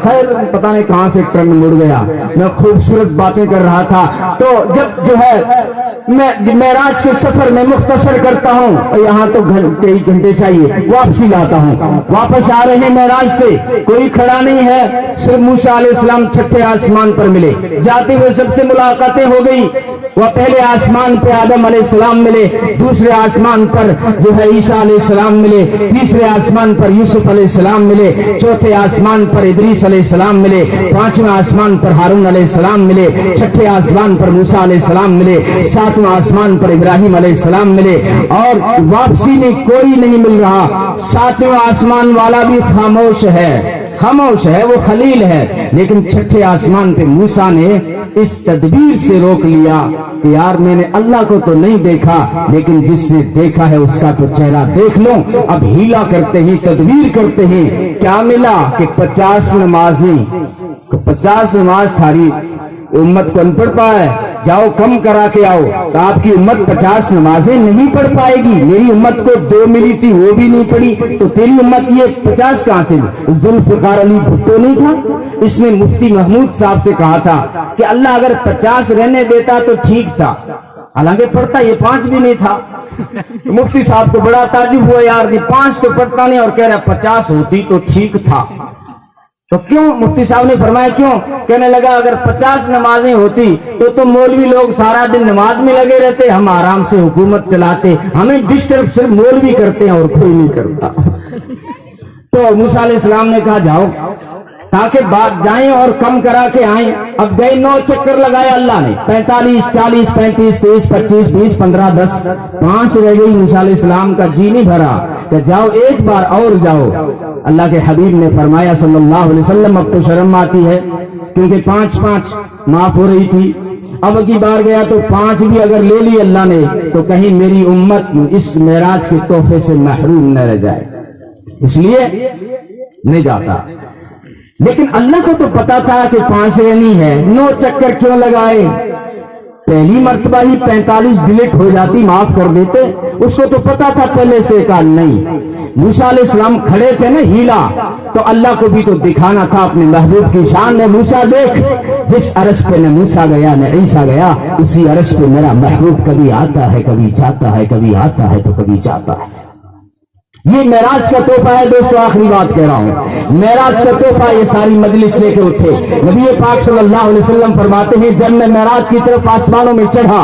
خیر پتہ نہیں کہاں سے ٹرن مڑ گیا، میں خوبصورت باتیں کر رہا تھا، تو جب جو ہے میں معراج کے سفر میں مختصر کرتا ہوں، اور یہاں تو کئی گھنٹے چاہیے، واپسی لاتا ہوں، واپس آ رہے ہیں معراج سے، کوئی کھڑا نہیں ہے، صرف موسیٰ علیہ السلام چھٹے آسمان پر ملے، جاتے ہوئے سب سے ملاقاتیں ہو گئی، وہ پہلے آسمان پہ آدم علیہ السلام ملے، دوسرے آسمان پر جو ہے عیسیٰ علیہ السلام ملے، تیسرے آسمان پر یوسف علیہ السلام ملے، چوتھے آسمان پر ادریس علیہ السلام ملے، پانچویں آسمان پر ہارون علیہ السلام ملے، چھٹے آسمان پر موسیٰ علیہ السلام ملے، ساتواں آسمان پر ابراہیم علیہ السلام ملے، اور واپسی میں کوئی نہیں مل رہا، ساتواں آسمان والا بھی خاموش ہے، وہ خلیل ہے، لیکن چھٹے آسمان پہ موسیٰ نے اس تدبیر سے روک لیا کہ یار میں نے اللہ کو تو نہیں دیکھا، لیکن جس نے دیکھا ہے اس کا تو چہرہ دیکھ لوں، اب ہیلا کرتے ہیں، تدبیر کرتے ہیں، کیا ملا کہ 50 نمازیں، 50 نماز تھاری امت کو ان پڑھ پائے، جاؤ کم کرا کے آؤ، تو آپ کی امت 50 نمازیں نہیں پڑھ پائے گی، میری امت کو 2 ملی تھی وہ بھی نہیں پڑھی، تو تیری امت یہ 50 کہاں سے؟ ذوالفقار علی بھٹو نہیں تھا، اس نے مفتی محمود صاحب سے کہا تھا کہ اللہ اگر 50 رہنے دیتا تو ٹھیک تھا، حالانکہ پڑھتا یہ 5 بھی نہیں تھا۔ مفتی صاحب کو بڑا تعجب ہوا، یار 5 تو پڑھتا نہیں اور کہہ رہا 50 ہوتی تو ٹھیک تھا، تو کیوں؟ مفتی صاحب نے فرمایا کیوں؟ کہنے لگا اگر 50 نمازیں ہوتی تو مولوی لوگ سارا دن نماز میں لگے رہتے، ہم آرام سے حکومت چلاتے، ہمیں ڈسٹرب صرف مولوی کرتے ہیں اور کوئی نہیں کرتا۔ تو موسیٰ علیہ السلام نے کہا جاؤ تاکہ بات جائیں اور کم کرا کے آئیں، اب گئے 9 چکر لگایا اللہ نے، 45 40 35 23 25 20 15 10 5 رہ گئی، موسیٰ علیہ السلام کا جی نہیں بھرا کہ جاؤ ایک بار اور جاؤ، اللہ کے حبیب نے فرمایا صلی اللہ علیہ وسلم اب تو شرم آتی ہے، کیونکہ 5 معاف ہو رہی تھی، اب کی بار گیا تو 5 بھی اگر لے لی اللہ نے تو کہیں میری امت اس معراج کے تحفے سے محروم نہ رہ جائے، اس لیے نہیں جاتا۔ لیکن اللہ کو تو پتا تھا کہ 5 رہنی ہے، 9 چکر کیوں لگائے؟ پہلی مرتبہ ہی 45 ڈیلیٹ ہو جاتی، معاف کر دیتے، اس کو تو پتا تھا پہلے سے، کہا نہیں۔ موسیٰ علیہ السلام کھڑے تھے نا، ہیلا، تو اللہ کو بھی تو دکھانا تھا اپنے محبوب کی شان میں، موسیٰ دیکھ جس عرش پہ نہ موسیٰ گیا نہ عیسیٰ گیا، اسی عرش پہ میرا محبوب کبھی آتا ہے کبھی جاتا ہے، کبھی آتا ہے تو کبھی جاتا ہے۔ یہ معراج کا تحفہ ہے دوستو، آخری بات کہہ رہا ہوں، معراج کا تحفہ یہ ساری مجلس لے کے اٹھے۔ نبی پاک صلی اللہ علیہ وسلم فرماتے ہیں جب میں معراج کی طرف آسمانوں میں چڑھا،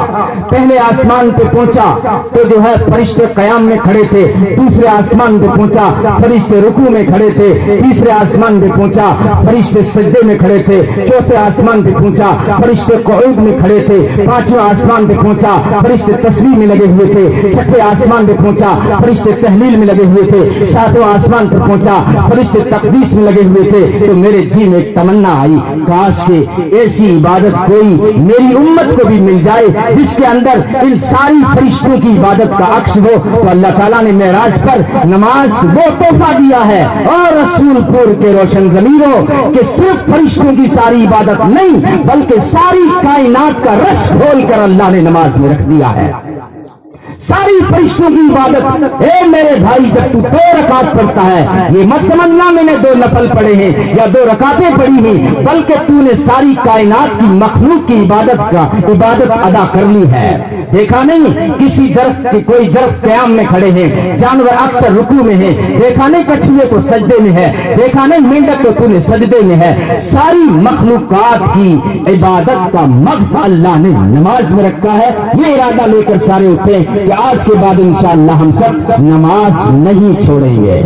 پہلے آسمان پہ پہنچا تو جو ہے فرشتے قیام میں کھڑے تھے، دوسرے آسمان پہ پہنچا فرشتے رکوع میں کھڑے تھے، تیسرے آسمان پہ پہنچا فرشتے سجدے میں کھڑے تھے، چوتھے آسمان پہ پہنچا فرشتے قعود میں کھڑے تھے، پانچویں آسمان پہ پہنچا فرشتے تسبیح میں لگے ہوئے تھے، چھٹے آسمان پہ پہنچا فرشتے تحلیل میں لگے ہوئے تھے، ساتواں آسمان پر پہنچا فرشتے تقدیس میں لگے ہوئے تھے، تو میرے جی میں ایک تمنا آئی، کاش کہ ایسی عبادت کوئی میری امت کو بھی مل جائے جس کے اندر ان ساری فرشتوں کی عبادت کا عکس ہو۔ تو اللہ تعالیٰ نے معراج پر نماز وہ تحفہ دیا ہے، اور رسول پور کے روشن ضمیروں کہ صرف فرشتوں کی ساری عبادت نہیں بلکہ ساری کائنات کا رس کھول کر اللہ نے نماز میں رکھ دیا ہے، ساری فرشتوں کی عبادت۔ اے میرے بھائی جب تو 2 رکعت پڑھتا ہے، یہ مت سمجھنا میں نے 2 نفل پڑھے ہیں یا 2 رکعتیں پڑھی ہیں، بلکہ تو نے ساری کائنات کی مخلوق کی عبادت ادا کر لی ہے۔ دیکھا نہیں کسی درخت کی، کوئی درخت قیام میں کھڑے ہیں، جانور اکثر رکوع میں ہیں، دیکھا نہیں کچھوے کو سجدے میں ہے، دیکھا نہیں مینڈک کو تو نے سجدے میں ہے، ساری مخلوقات کی عبادت کا مغز اللہ نے نماز میں رکھا ہے۔ یہ ارادہ لے کر سارے اٹھے کہ آج کے بعد انشاءاللہ ہم سب نماز نہیں چھوڑیں گے۔